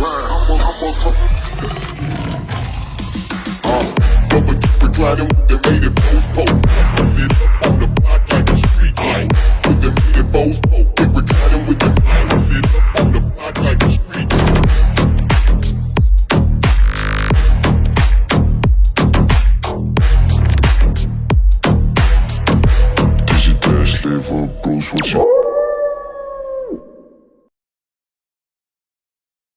Rubber keep gliding with the native foes poke. Put it up on the block like a street light. With the native foes poke. Keep gliding with the put it up on the block like a street light. Dizzy Dash, Lever, Bruce, what you